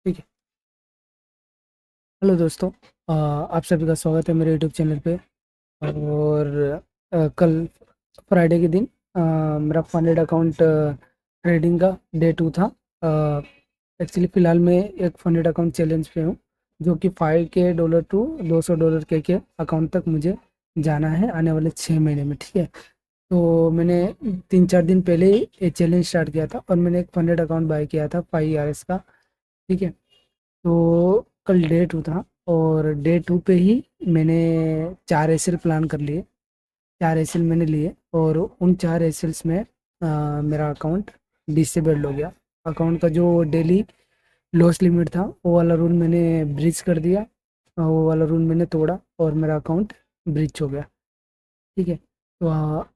ठीक है। हेलो दोस्तों, आप सभी का स्वागत है मेरे यूट्यूब चैनल पे। और कल फ्राइडे के दिन मेरा फंडेड अकाउंट ट्रेडिंग का डे 2 था। एक्चुअली फ़िलहाल मैं एक फंडेड अकाउंट चैलेंज पे हूँ, जो कि $5K टू $200 के अकाउंट तक मुझे जाना है आने वाले 6 महीने में। ठीक है। तो मैंने 3-4 दिन पहले ही ये चैलेंज स्टार्ट किया था और मैंने एक फंडेड अकाउंट बाय किया था 5 ERS का। ठीक है। तो कल डे 2 था और डे 2 पे ही मैंने 4 एसएल प्लान कर लिए। 4 एसएल मैंने लिए और उन 4 एसएल्स में मेरा अकाउंट डिसेबल्ड हो गया। अकाउंट का जो डेली लॉस लिमिट था वो वाला रूल मैंने ब्रीच कर दिया। वो वाला रूल मैंने तोड़ा और मेरा अकाउंट ब्रीच हो गया। ठीक है। तो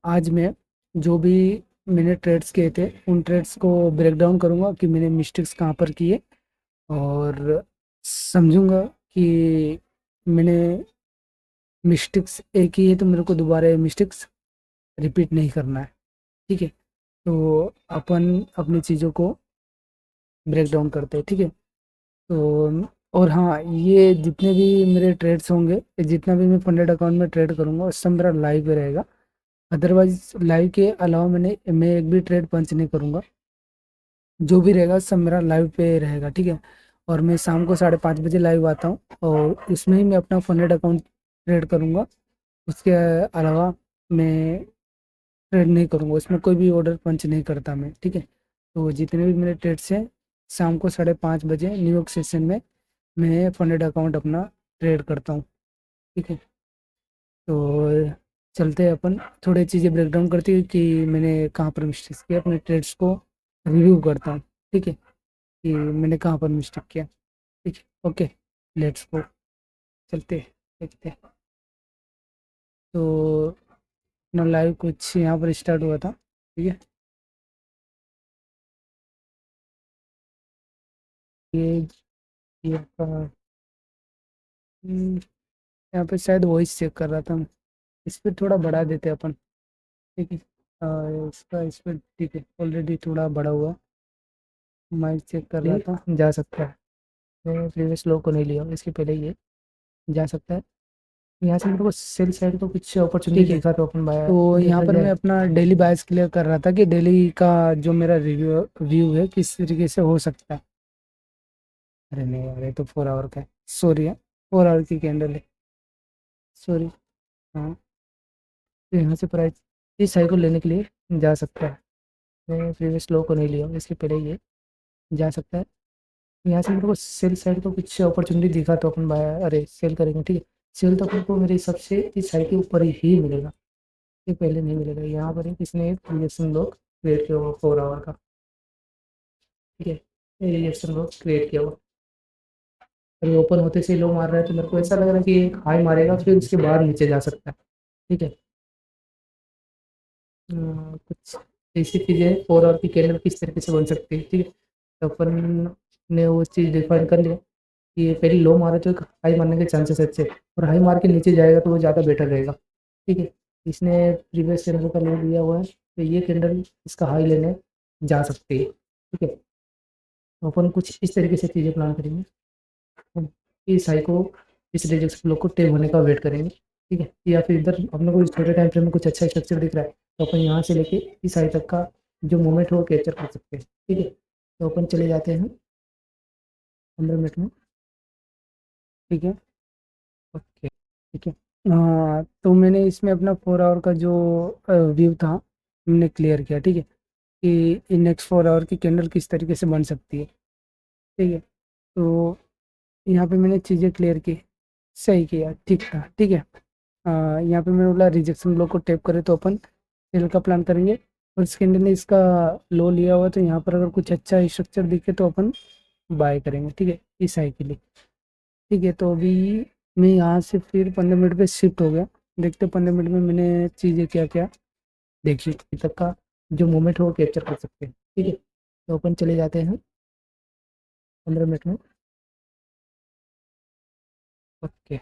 आज मैं जो भी मैंने ट्रेड्स किए थे उन ट्रेड्स को ब्रेक डाउन करूँगा कि मैंने मिस्टेक्स कहाँ पर किए, और समझूंगा कि मैंने मिस्टेक्स एक ही है तो मेरे को दोबारा मिस्टेक्स रिपीट नहीं करना है। ठीक है। तो अपन अपनी चीज़ों को ब्रेक डाउन करते हैं। ठीक है। तो और हाँ, ये जितने भी मेरे ट्रेड्स होंगे, ये जितना भी मैं फंडेड अकाउंट में ट्रेड करूँगा उस सब मेरा लाइव पे रहेगा। अदरवाइज लाइव के अलावा मैं एक भी ट्रेड पंच नहीं करूँगा। जो भी रहेगा सब मेरा लाइव पे रहेगा। ठीक है। और मैं शाम को 5:30 बजे लाइव आता हूँ और उसमें ही मैं अपना फंडेड अकाउंट ट्रेड करूँगा। उसके अलावा मैं ट्रेड नहीं करूँगा, उसमें कोई भी ऑर्डर पंच नहीं करता मैं। ठीक है। तो जितने भी मेरे ट्रेड्स हैं, शाम को 5:30 बजे न्यूयॉर्क सेशन में मैं फंडेड अकाउंट अपना ट्रेड करता हूँ। ठीक है। तो चलते हैं अपन थोड़ी चीज़ें ब्रेक डाउन करती है कि मैंने कहाँ पर मिस्टेक्स किया, अपने ट्रेड्स को रिव्यू करता हूँ। ठीक है, कि मैंने कहाँ पर मिस्टेक किया। ठीक है। ओके, लेट्स गो, चलते हैं, देखते हैं। तो अपना लाइव कुछ यहाँ पर स्टार्ट हुआ था। ठीक है। ये ये आपका यहाँ पे शायद वॉइस चेक कर रहा था मैं। स्पीड थोड़ा बढ़ा देते हैं अपन। ठीक है। इसका स्पीड ठीक है, ऑलरेडी थोड़ा बढ़ा हुआ। माइक चेक कर रहा था, जा सकता है। मैं प्रीवियस लो को नहीं लिया, इसके पहले ये जा सकता है। यहाँ से मेरे को सेल साइड को कुछ अपॉर्चुनिटी दिखा तो अपन बाय, तो यहाँ पर मैं अपना डेली बायस क्लियर कर रहा था कि डेली का जो मेरा रिव्यू व्यू है किस तरीके से हो सकता है। अरे नहीं यार, ये तो 4 आवर का है, सॉरी है। 4 आवर की कैंडल है, सॉरी। हाँ, तो यहाँ से प्राइस इस साइड को लेने के लिए जा सकता है। मैं प्रीवियस लो को नहीं लिया, इसके पहले ये जा सकता है। यहाँ से मेरे को सेल साइड को कुछ अपॉर्चुनिटी दिखा तो अपन बाय, अरे सेल करेंगे। ठीक है। सेल तो अपन को मेरे हिसाब से इस साइड के ऊपर ही मिलेगा, ये पहले नहीं मिलेगा। यहाँ पर किसने एक रिएक्शन लॉक क्रिएट किया हुआ 4 आवर का। ठीक है, ये रिएक्शन लॉक क्रिएट किया हुआ। अभी ओपन होते से लो मार रहा है तो मेरे को ऐसा लग रहा है कि एक हाई मारेगा फिर उसके बाद नीचे जा सकता है। ठीक है। कुछ ऐसी चीज़ें 4 आवर की कैंडल किस तरीके से बन सकती है। ठीक है। तो अपन ने वो चीज़ डिफाइन कर लिया कि ये पहले लो मारे तो एक हाई मारने के चांसेस अच्छे, और हाई मार के नीचे जाएगा तो वो ज़्यादा बेटर रहेगा। ठीक है। इसने प्रीवियस कैंडल का लो लिया हुआ है तो ये कैंडल इसका हाई लेने जा सकती है। ठीक है। तो अपन कुछ इस तरीके से चीज़ें प्लान करेंगे। हम इस हाई को, इस रिजेक्शन ब्लॉक को टेप होने का वेट करेंगे। ठीक है। या फिर इधर अपने को छोटे टाइम फ्रेम में कुछ अच्छा स्ट्रक्चर दिख रहा है तो अपन यहाँ से लेके इस हाई तक का जो मूवमेंट है वो कैप्चर कर सकते हैं। ठीक है। तो अपन चले जाते हैं 15 मिनट में। ठीक है। ओके। ठीक है। हाँ, तो मैंने इसमें अपना 4 आवर का जो व्यू था मैंने क्लियर किया। ठीक है, कि इन नेक्स्ट 4 आवर की कैंडल किस तरीके से बन सकती है। ठीक है। तो यहाँ पे मैंने चीज़ें क्लियर की, सही किया, ठीक था। ठीक है। यहाँ पे मैंने बोला रिजेक्शन ब्लॉक को टैप करें तो अपन सेल का प्लान करेंगे, और इस कैंडल ने इसका लो लिया हुआ है तो यहाँ पर अगर कुछ अच्छा स्ट्रक्चर दिखे तो अपन बाय करेंगे। ठीक है, इस आई के लिए। ठीक है। तो अभी मैं यहाँ से फिर 15 मिनट पे शिफ्ट हो गया। देखते 15 मिनट में मैंने चीज़ें क्या क्या देखी, अभी तक का जो मोमेंट है वो कैप्चर कर सकते हैं। ठीक है। तो अपन चले जाते हैं 15 मिनट में। ओके।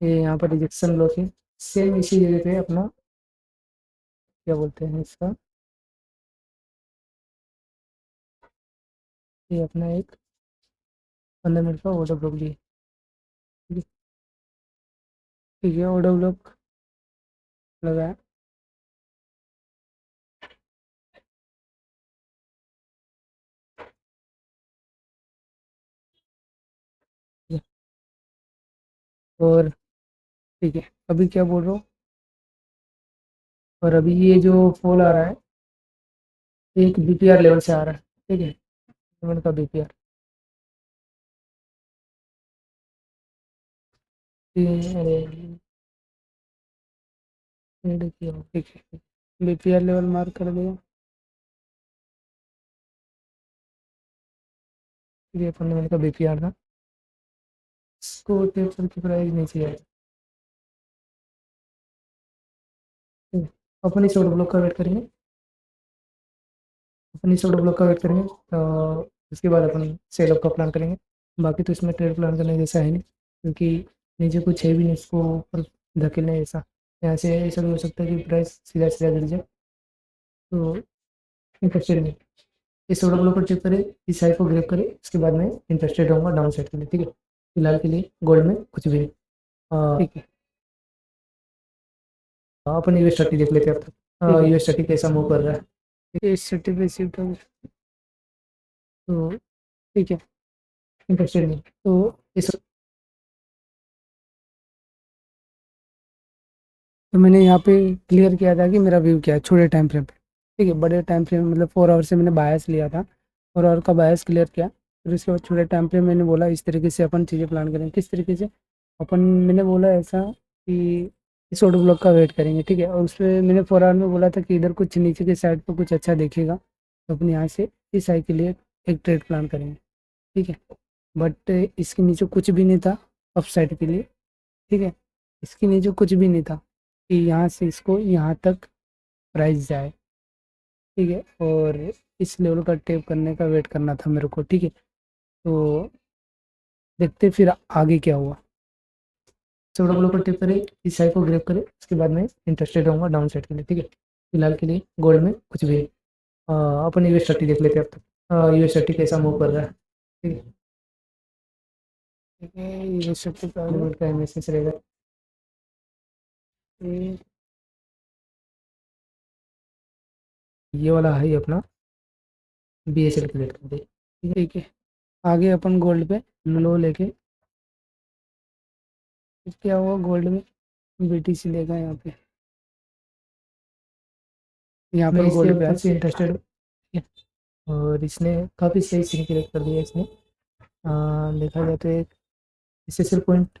ये यहाँ पर रिजेक्शन ब्लॉक है, सेम इसी जगह पे अपना क्या बोलते हैं इसका, ये अपना एक 15 मिनट का ऑर्डर ब्लॉक लिए। ठीक है। ठीक है, ऑर्डर ब्लॉक लगाया। ठीक है। और ठीक है, अभी क्या बोल रहा हूँ, और अभी ये जो फॉल आ रहा है एक बीपीआर लेवल से आ रहा है। ठीक है, पेमेंट का बीपीआर ऐड किया। ठीक है, बीपीआर लेवल मार्क कर दिया। ये 15 मिनट का बीपीआर था। इसको टेप करके प्राइस नीचे आया। ठीक है, अपन इस ऑर्डर ब्लॉक का वेट करेंगे। अपन इस ऑर्डर ब्लॉक का वेट करेंगे, तो उसके बाद अपन सेल ऑफ का प्लान करेंगे। बाकी तो इसमें ट्रेड प्लान करने जैसा है नहीं, क्योंकि नीचे कुछ है भी नहीं इसको ऊपर धकेलने जैसा। यहाँ से ऐसा भी हो सकता है कि प्राइस सीधा सीधा गिर जाए, तो इंटरेस्टेड नहीं। इस ऑर्डर ब्लॉक पर टिप करें, इस साइड को ग्रैब करें, उसके बाद मैं इंटरेस्टेड रहूँगा डाउन साइड के लिए। ठीक है, फिलहाल के लिए गोल्ड में कुछ भी नहीं। ठीक है, अपन यूएस 30 देख लेते हैं अब तक। यूएस 30 कैसा मूव कर रहा है। यूएस 30 पे शिफ्ट हो, तो ठीक है, इंटरेस्टेड नहीं। तो इस तो मैंने यहाँ पे क्लियर किया था कि मेरा व्यू क्या है छोटे टाइम फ्रेम पे। ठीक है, बड़े टाइम फ्रेम मतलब 4 आवर से मैंने बायस लिया था, 4 आवर का बायस क्लियर किया। फिर उसके बाद छोटे टाइम फ्रेम मैंने बोला इस तरीके से अपन चीज़ें प्लान करें। किस तरीके से अपन, मैंने बोला ऐसा कि इस ऑटो ब्लॉक का वेट करेंगे। ठीक है, और उसमें मैंने 4 आवर में बोला था कि इधर कुछ नीचे के साइड पर कुछ अच्छा दिखेगा, तो अपन यहाँ से इस आई के लिए एक ट्रेड प्लान करेंगे। ठीक है, बट इसके नीचे कुछ भी नहीं था अप साइड के लिए। ठीक है, इसके नीचे कुछ भी नहीं था कि यहाँ से इसको यहाँ तक प्राइस जाए। ठीक है, और इस लेवल का टेप करने का वेट करना था मेरे को। ठीक है, तो देखते फिर आगे क्या हुआ। छोटा ब्लो पर टेप करें, इस साइड को ग्रैब करें, उसके बाद मैं इंटरेस्टेड रहूँगा डाउन साइड के लिए। ठीक है, फिलहाल के लिए गोल्ड में कुछ भी नहीं। अपन यूएस 30 देख लेते हैं अब तक। यूएस 30 कैसा मूव कर रहा है। ठीक है। ठीक है, यूएस 30 का एमएसएस रहेगा। ये वाला है अपना बीएसएल क्लियर कर दे। ठीक है, आगे अपन गोल्ड पे लो लेके, क्या हुआ गोल्ड में बीटीसी लेगा यहाँ पे। यहाँ पर गोल्ड पे से इंटरेस्टेड हूँ, और इसने काफ़ी सही सीन क्रिएट कर दिया इसने। देखा जाए तो एक एसएसएल पॉइंट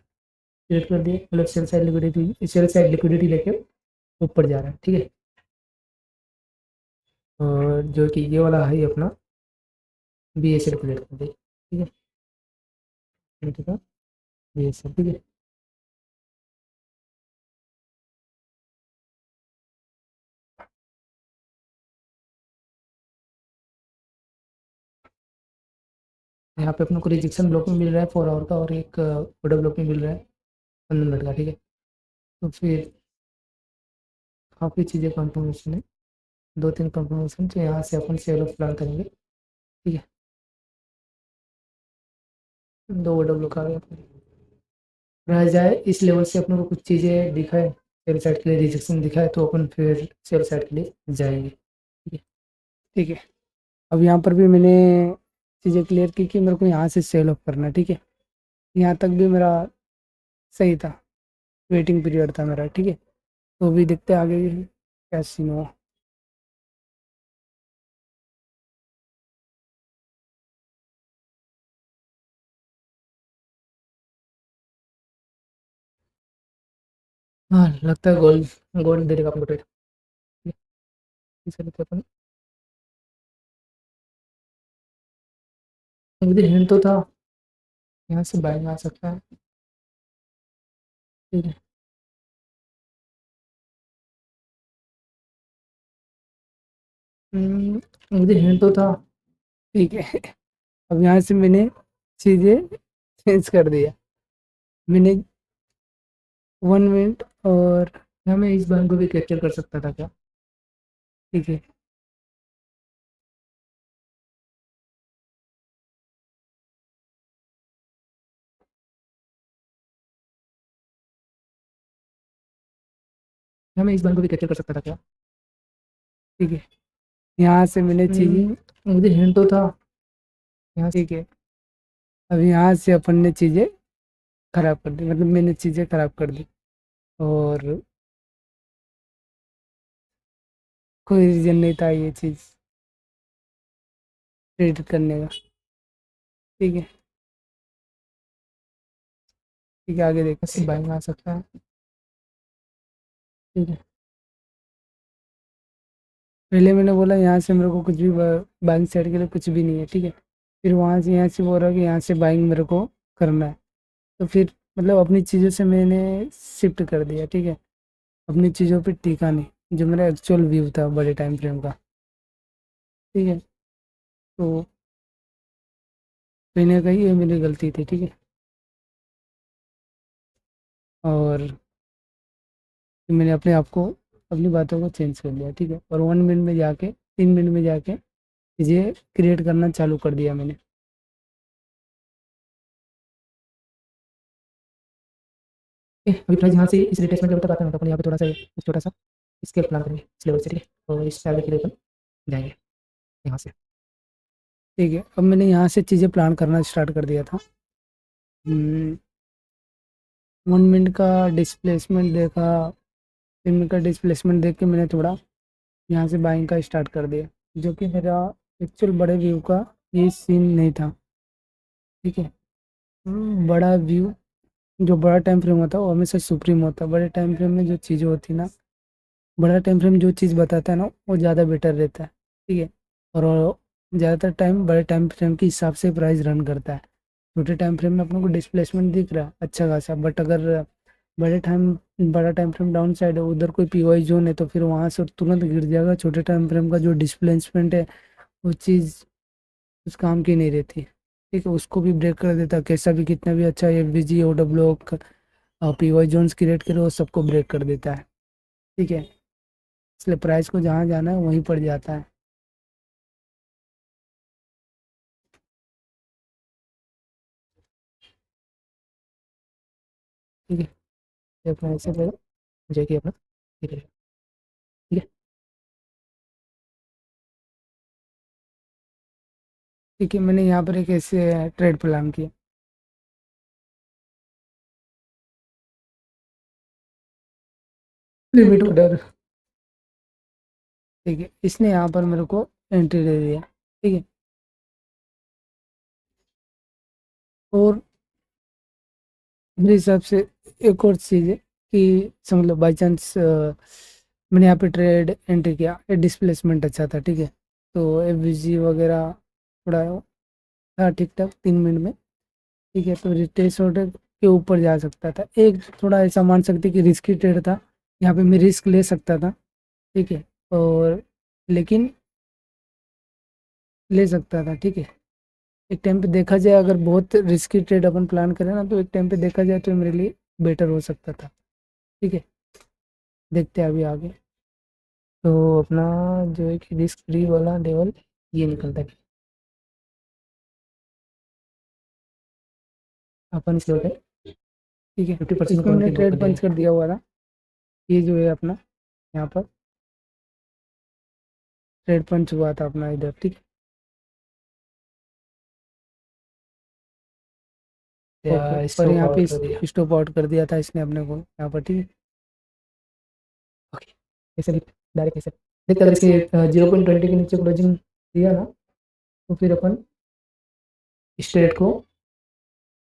क्रिएट कर दिया, मतलब सेल साइड लिक्विडिटी लेके ऊपर जा रहा है। ठीक है, और जो कि ये वाला है अपना बीएसएल क्रिएट कर दिया। ठीक है, ठीक है, बीएसएल। ठीक है, यहाँ पे अपने को रिजेक्शन ब्लॉक में मिल रहा है 4 आवर का, और एक ऑर्डर ब्लॉक में मिल रहा है 15 मिनट का। ठीक है, तो फिर काफ़ी चीज़ें कंफर्मेशन है, 2-3 कंफर्मेशन, तो यहाँ से अपन सेल ऑफ प्लान करेंगे। ठीक है, 2 ऑर्डर ब्लॉक आ गए अपने। रह जाए इस लेवल से अपने को कुछ चीज़ें दिखाए, सेल साइड के लिए रिजेक्शन दिखाए, तो अपन फिर सेल साइड के लिए जाएंगे। ठीक है। ठीक है, अब यहाँ पर भी मैंने चीज़ें क्लियर की कि मेरे को यहाँ से सेल ऑफ करना है। ठीक है, यहाँ तक भी मेरा सही था, वेटिंग पीरियड था मेरा। ठीक है, तो भी देखते हैं आगे क्या सीन हुआ। हाँ, लगता है गोल्ड गोल्ड देगा अपने को। इस लेते अपन, मुझे हिंट तो था यहाँ से बाइंग आ सकता है। ठीक है, मुझे हिंट तो था। ठीक है, अब यहाँ से मैंने चीज़ें चेंज कर दिया। मैंने 1 मिनट, और क्या मैं इस बार को भी कैप्चर कर सकता था क्या। ठीक है, क्या मैं इस बार को भी कैप्चर कर सकता था क्या? ठीक है, यहाँ से मैंने चीज़ें, मुझे हिंट तो था यहाँ से। ठीक है, अब यहाँ से अपन ने चीज़ें खराब कर दी, मतलब मैंने चीज़ें खराब कर दी, और कोई रीज़न नहीं था ये चीज़ क्रिएट करने का। ठीक है, ठीक है, आगे देखते ऐसे हैं। बाइंग में आ सकता है। ठीक है, पहले मैंने बोला यहाँ से मेरे को कुछ भी बाइंग साइड के लिए कुछ भी नहीं है, ठीक है। फिर वहाँ से यहाँ से बोल रहा कि यहाँ से बाइंग मेरे को करना है, तो फिर मतलब अपनी चीज़ों से मैंने शिफ्ट कर दिया, ठीक है। अपनी चीज़ों पे टिका नहीं, जो मेरा एक्चुअल व्यू था बड़े टाइम फ्रेम का, ठीक है। तो कहीं ना कहीं ये मेरी गलती थी, ठीक है। और फिर मैंने अपने आप को, अपनी बातों को चेंज कर लिया, ठीक है। और 1 मिनट में जाके, 3 मिनट में जाके चीज़ें क्रिएट करना चालू कर दिया मैंने। अभी फ्रेंड्स यहाँ से इस रिट्रेसमेंट लेवल तक आता है, तो अपन यहाँ पे थोड़ा सा एक छोटा सा स्केल प्लान करेंगे इस लेवल से, ठीक है। और इस आगे के लिए अपन जाएंगे यहाँ से। ठीक है, अब मैंने यहाँ से चीज़ें प्लान करना स्टार्ट कर दिया था। 1 मिनट का डिस्प्लेसमेंट देखा, 3 मिनट का डिस्प्लेसमेंट देख के मैंने थोड़ा यहाँ से बाइंग का स्टार्ट कर दिया, जो कि मेरा एक्चुअल बड़े व्यू का ये सीन नहीं था, ठीक है। बड़ा व्यू, जो बड़ा टाइम फ्रेम होता है वो हमेशा सुप्रीम होता है। बड़े टाइम फ्रेम में जो चीज़ें होती है ना, बड़ा टाइम फ्रेम जो चीज़ बताता है ना, वो ज़्यादा बेटर रहता है, ठीक है। और ज़्यादातर टाइम बड़े टाइम फ्रेम के हिसाब से प्राइस रन करता है। छोटे टाइम फ्रेम में अपने को डिस्प्लेसमेंट दिख रहा है अच्छा खासा, बट अगर बड़ा टाइम फ्रेम डाउन साइड है, उधर कोई पीओआई जोन है, तो फिर वहाँ से तुरंत गिर जाएगा। छोटे टाइम फ्रेम का जो डिस्प्लेसमेंट है, वो चीज़ उस काम की नहीं रहती, ठीक है। उसको भी ब्रेक कर देता है, कैसा भी कितना भी अच्छा F B G O W POI zones create करे, वो सबको ब्रेक कर देता है, ठीक है। इसलिए प्राइस को जहाँ जाना है वहीं पड़ जाता है। ठीक है, ये अपना ऐसे रहेगा, जो कि अपना ठीक है, ठीक है। ठीक है, मैंने यहाँ पर एक ऐसे ट्रेड प्लान किया। Limit order. ठीक है, इसने यहाँ पर मेरे को एंट्री दे दिया, ठीक है। और मेरे हिसाब से एक और चीज़ है कि समझ लो बाई चांस मैंने यहाँ पे ट्रेड एंट्री किया, डिस्प्लेसमेंट अच्छा था, ठीक है। तो एफ वगैरह थोड़ा था ठीक ठाक 3 मिनट में, ठीक है। तो रिटेस्ट ऑर्डर के ऊपर जा सकता था, एक थोड़ा ऐसा मान सकते कि रिस्की ट्रेड था, यहाँ पे मैं रिस्क ले सकता था, ठीक है। और लेकिन ले सकता था, ठीक है। एक टाइम पे देखा जाए, अगर बहुत रिस्की ट्रेड अपन प्लान करें ना, तो एक टाइम पे देखा जाए तो मेरे लिए बेटर हो सकता था, ठीक है। देखते हैं अभी आगे। तो अपना जो है कि रिस्क फ्री वाला लेवल ये निकलता है। अपन इस लेवल पे ठीक है, 50% इसमें को मैंने उनके लो कर ट्रेड देंगे। पंच कर दिया हुआ था, ये जो है अपना यहाँ पर ट्रेड पंच हुआ था अपना इधर, ठीक है। ओके, या और स्टॉप यहाँ आउट पे कर दिया। स्टॉप आउट कर दिया था इसने अपने को यहाँ पर, ठीक है। ओके, ऐसे डायरेक्ट ऐसे देखते, अगर इसके 0.20 के नीचे क्लोजिंग दिया ना, तो फिर अपन स्ट्रेट को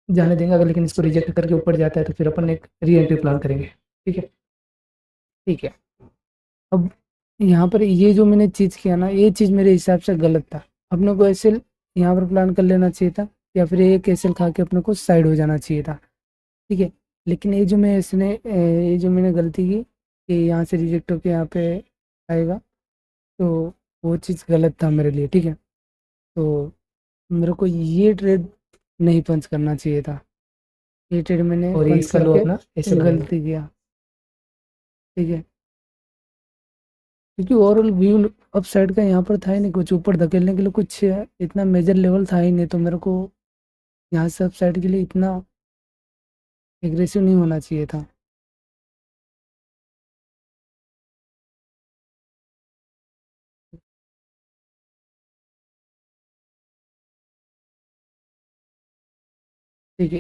जाने देंगे। अगर लेकिन इसको रिजेक्ट करके ऊपर जाता है, तो फिर अपन एक री एंट्री प्लान करेंगे, ठीक है। ठीक है, अब यहाँ पर ये जो मैंने चीज़ किया ना, ये चीज़ मेरे हिसाब से गलत था। अपने को ऐसे यहाँ पर प्लान कर लेना चाहिए था, या फिर एक एसएल खा के अपने को साइड हो जाना चाहिए था, ठीक है। लेकिन ये जो मैंने गलती की कि यहाँ से रिजेक्ट होके यहाँ पे आएगा, तो वो चीज़ गलत था मेरे लिए, ठीक है। तो मेरे को ये ट्रेड नहीं पंच करना चाहिए था, ये ट्रेड मैंने और ये पंच इसका लो करके अपना ऐसे बनाएंगे। गलती किया, ठीक है। क्योंकि ओवरऑल व्यू अप साइड का यहाँ पर था ही नहीं, कुछ ऊपर धकेलने के लिए कुछ इतना मेजर लेवल था ही नहीं, तो मेरे को यहाँ से अप साइड के लिए इतना एग्रेसिव नहीं होना चाहिए था। ठीक है।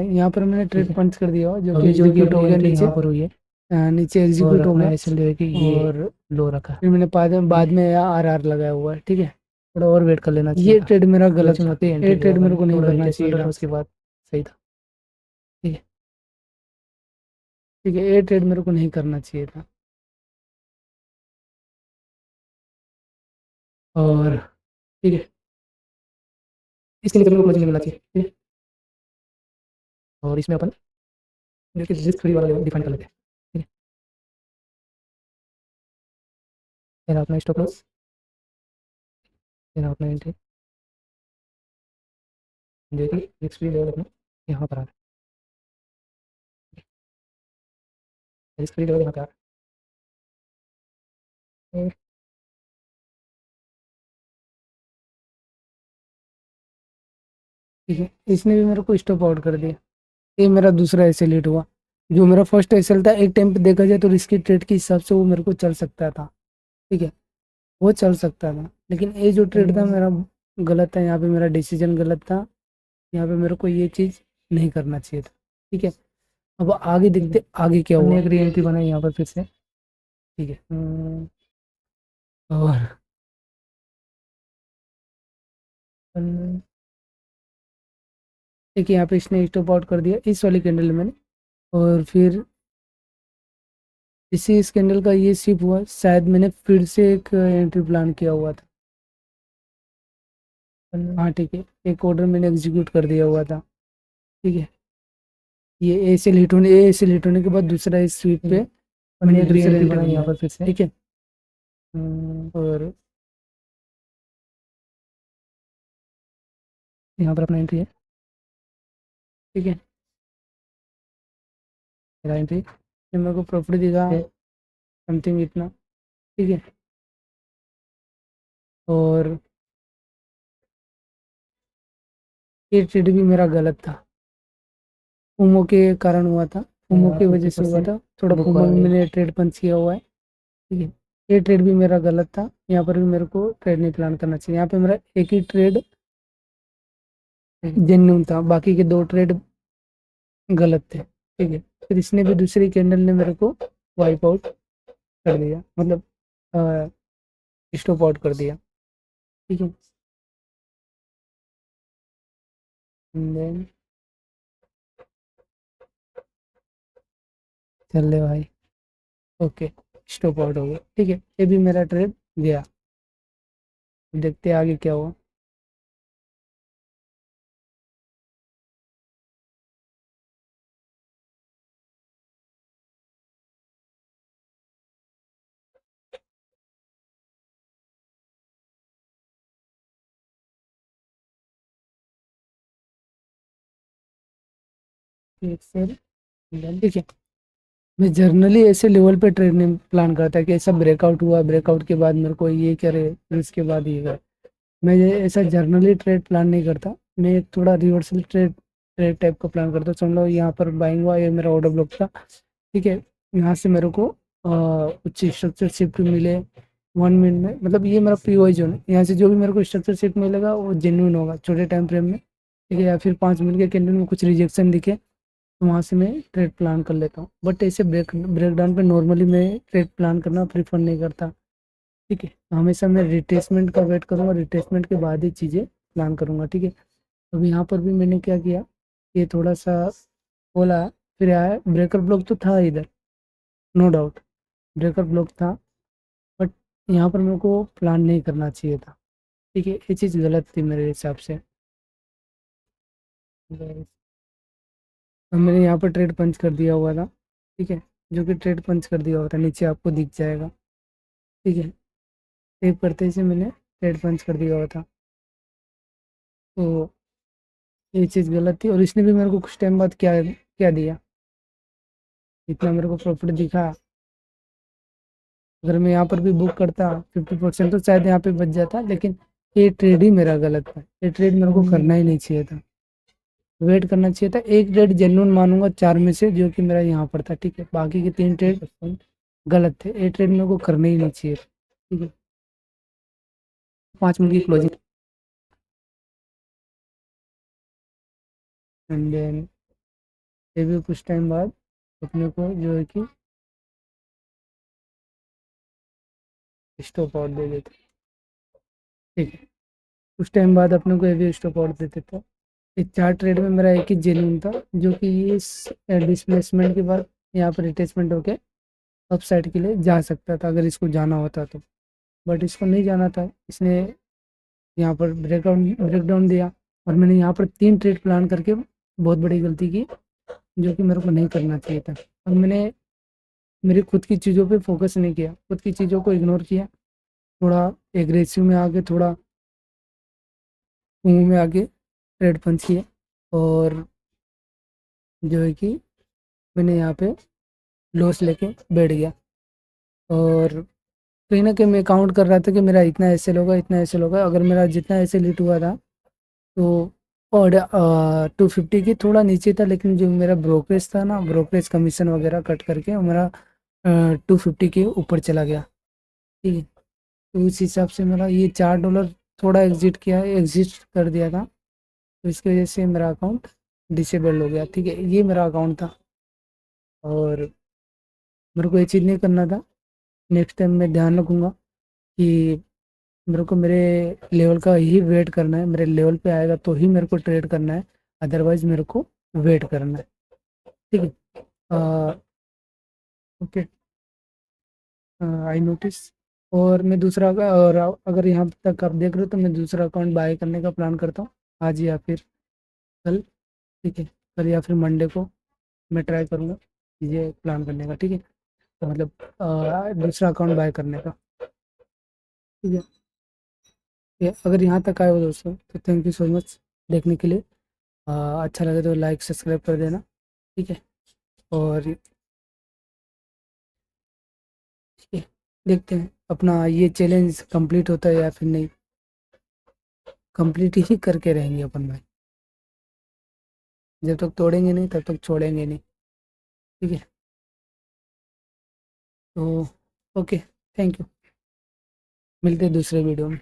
यहाँ पर मैंने ट्रेड है। पंच कर दिया हुआ, जो कि अभी जो कि एग्जीक्यूट हो अपनी गया एंट्री नीचे। यहाँ पर हुई है नीचे और एग्जीक्यूट हो अपना गया। एसएल जो है कि ये और लो रखा। फिर मैंने बाद में आर आर लगाया हुआ है। ठीक है, थोड़ा और वेट कर लेना चाहिए ये था। ट्रेड मेरा गलत क्लोजिंग था, होते ही ये एंट्री लिया ट्रेड मेरे अपन, को नहीं थोड़ा करना चाहिए रिट्रेसमेंट था। और उसके बाद सही था। ठीक है। ठीक है, ये ट्रेड मेरे को नहीं करना चाहिए था। और ठीक है, इसके लिए तो क्लोजिंग नहीं मिलना चाहिए। ठीक है, और इसमें अपन जो कि रिस्क फ्री वाला लेवल डिफाइन कर लेते हैं। ठीक है, फिर अपना स्टॉप लॉस, फिर अपना एंट्री जो कि रिस्क फ्री लेवल अपना यहाँ पर आ रहा है। रिस्क फ्री लेवल यहाँ पे आ रहा है। ठीक है, इसने भी मेरे को स्टॉप आउट कर दिया। ये मेरा दूसरा एसएल हिट हुआ। जो मेरा फर्स्ट एसएल था, एक टाइम पे देखा जाए तो रिस्की ट्रेड के हिसाब से वो मेरे को चल सकता था। ठीक है, वो चल सकता था, लेकिन ये जो ट्रेड था मेरा गलत था। यहाँ पे मेरा डिसीजन गलत था। यहाँ पे मेरे को ये चीज़ नहीं करना चाहिए था। ठीक है, अब आगे देखते आगे क्या हमने हुआ। एक री एंट्री बनाई यहाँ पर फिर से। ठीक है। और देखिए यहाँ पे इसने स्टॉप आउट कर दिया इस वाली कैंडल में मैंने। और फिर इसी इस कैंडल का ये शिप हुआ, शायद मैंने फिर से एक एंट्री प्लान किया हुआ था। हाँ ठीक है, एक ऑर्डर मैंने एग्जीक्यूट कर दिया हुआ था। ठीक है, ये ए से हिट होने के बाद दूसरा इस स्वीप पे हमने एक री दूसरा एंट्री एंट्री बनाई यहाँ बनाया। पर फिर से। ठीक है, और यहाँ पर अपना एंट्री है। ठीक है, मेरा एंट्री फिर मेरे को प्रॉफिट दिखा है। समथिंग इतना। ठीक है, और ये ट्रेड भी मेरा गलत था, फोमो के कारण हुआ था। फोमो की वजह से हुआ 50% था, थोड़ा बुक फोमो हुआ में है। मैंने ट्रेड पंच किया हुआ है। ठीक है, ये ट्रेड भी मेरा गलत था। यहाँ पर भी मेरे को ट्रेड नहीं प्लान करना चाहिए। यहाँ पे मेरा एक ही ट्रेड जेन्युइन था, बाकी के दो ट्रेड गलत थे। ठीक है, फिर इसने भी दूसरी कैंडल ने मेरे को वाइप आउट कर दिया, मतलब स्टॉप आउट कर दिया। ठीक है, then चल ले भाई। ओके, स्टॉप आउट हो गया। ठीक है, ये भी मेरा ट्रेड गया। देखते हैं आगे क्या हुआ। ठीक है, मैं जर्नली ऐसे लेवल पे ट्रेड प्लान करता है कि ऐसा ब्रेकआउट हुआ, ब्रेकआउट के बाद मेरे को ये करे, फिर इसके बाद ये करे। मैं ये ऐसा जर्नली ट्रेड प्लान नहीं करता। मैं एक थोड़ा रिवर्सल ट्रेड ट्रेड टाइप का प्लान करता हूँ। समझ लो यहाँ पर बाइंग हुआ, ये मेरा ऑर्डर ब्लॉक था। ठीक है, यहाँ से मेरे को कुछ स्ट्रक्चर शिफ्ट मिले 1 मिनट में, मतलब ये मेरा पी जोन है। यहाँ से जो भी मेरे को स्ट्रक्चर शिफ्ट मिलेगा वो जेन्यून होगा छोटे टाइम फ्रेम में। ठीक है, या फिर 5 मिनट के कैंडल में कुछ रिजेक्शन दिखे तो वहाँ से मैं ट्रेड प्लान कर लेता हूँ। बट ऐसे ब्रेकडाउन पे नॉर्मली मैं ट्रेड प्लान करना प्रीफर नहीं करता। ठीक है, हमेशा मैं रिट्रेसमेंट का वेट करूँगा, रिट्रेसमेंट के बाद ही चीज़ें प्लान करूँगा। ठीक है, अब यहाँ पर भी मैंने क्या किया, ये थोड़ा सा बोला, फिर आया ब्रेकर ब्लॉक तो था इधर, नो डाउट ब्रेकर ब्लॉक था। बट यहाँ पर मेरे को प्लान नहीं करना चाहिए था। ठीक है, ये चीज़ गलत थी मेरे हिसाब से। अब मैंने यहाँ पर ट्रेड पंच कर दिया हुआ था। ठीक है, जो कि ट्रेड पंच कर दिया हुआ था नीचे आपको दिख जाएगा। ठीक है, सेव करते से मैंने ट्रेड पंच कर दिया हुआ था। तो ये चीज़ गलत थी, और इसने भी मेरे को कुछ टाइम बाद क्या क्या दिया, इतना मेरे को प्रॉफिट दिखा। अगर मैं यहाँ पर भी बुक करता 50% तो शायद यहाँ पे बच जाता, लेकिन ये ट्रेड ही मेरा गलत था। ये ट्रेड मेरे को करना ही नहीं चाहिए था, वेट करना चाहिए था। एक ट्रेड जेन्युइन मानूंगा 4 में से, जो कि मेरा यहाँ पर था। ठीक है, बाकी के 3 ट्रेड गलत थे। ये ट्रेड मेरे को करना ही नहीं चाहिए था। ठीक है, 5 मिनट की क्लोजिंग एंड देन ये भी कुछ टाइम बाद अपने को जो है कि स्टॉप आउट दे देते, ठीक है। कुछ टाइम बाद अपने को ये भी स्टॉप आउट दे देता। इस 4 ट्रेड में मेरा एक ही जेन्युइन था, जो कि इस डिस्प्लेसमेंट के बाद यहाँ पर रिट्रेसमेंट होके अप साइड के लिए जा सकता था अगर इसको जाना होता तो, बट इसको नहीं जाना था, इसने यहाँ पर ब्रेकडाउन दिया और मैंने यहाँ पर 3 ट्रेड प्लान करके बहुत बड़ी गलती की, जो कि मेरे को नहीं करना चाहिए था। अब मैंने मेरी खुद की चीज़ों पे फोकस नहीं किया, खुद की चीज़ों को इग्नोर किया, थोड़ा एग्रेसिव में आके, थोड़ा मुंह में आके ट्रेड पंच किए, और जो है कि मैंने यहाँ पे लॉस लेके बैठ गया। और कहीं ना कहीं मैं काउंट कर रहा था कि मेरा इतना एसएल होगा, इतना एसएल होगा। अगर मेरा जितना एसएल हिट हुआ था तो और 250 की थोड़ा नीचे था, लेकिन जो मेरा ब्रोकरेज था ना, ब्रोकरेज कमीशन वगैरह कट करके मेरा 250 के ऊपर चला गया, ठीक है। तो उस हिसाब से मेरा ये $4 थोड़ा एग्जिट कर दिया था, तो इसकी वजह से मेरा अकाउंट डिसेबल हो गया, ठीक है। ये मेरा अकाउंट था और मेरे को ये चीज़ नहीं करना था। नेक्स्ट टाइम मैं ध्यान रखूँगा कि मेरे को मेरे लेवल का ही वेट करना है, मेरे लेवल पे आएगा तो ही मेरे को ट्रेड करना है, अदरवाइज मेरे को वेट करना है, ठीक है। Okay, I notice. और मैं दूसरा, और अगर यहाँ तक आप देख रहे हो तो मैं दूसरा अकाउंट बाय करने का प्लान करता हूँ आज या फिर कल, ठीक है। कल या फिर मंडे को मैं ट्राई करूँगा ये प्लान करने का, ठीक है। तो मतलब दूसरा अकाउंट बाय करने का, ठीक है। अगर यहाँ तक आए हो दोस्तों तो थैंक यू सो मच देखने के लिए। अच्छा लगे तो लाइक सब्सक्राइब कर देना, ठीक है। और ठीक है, देखते हैं अपना ये चैलेंज कंप्लीट होता है या फिर नहीं। कंप्लीट ही करके रहेंगे अपन भाई, जब तक तोड़ेंगे नहीं तब तक छोड़ेंगे नहीं, ठीक है। तो ओके, थैंक यू, मिलते हैं दूसरे वीडियो में।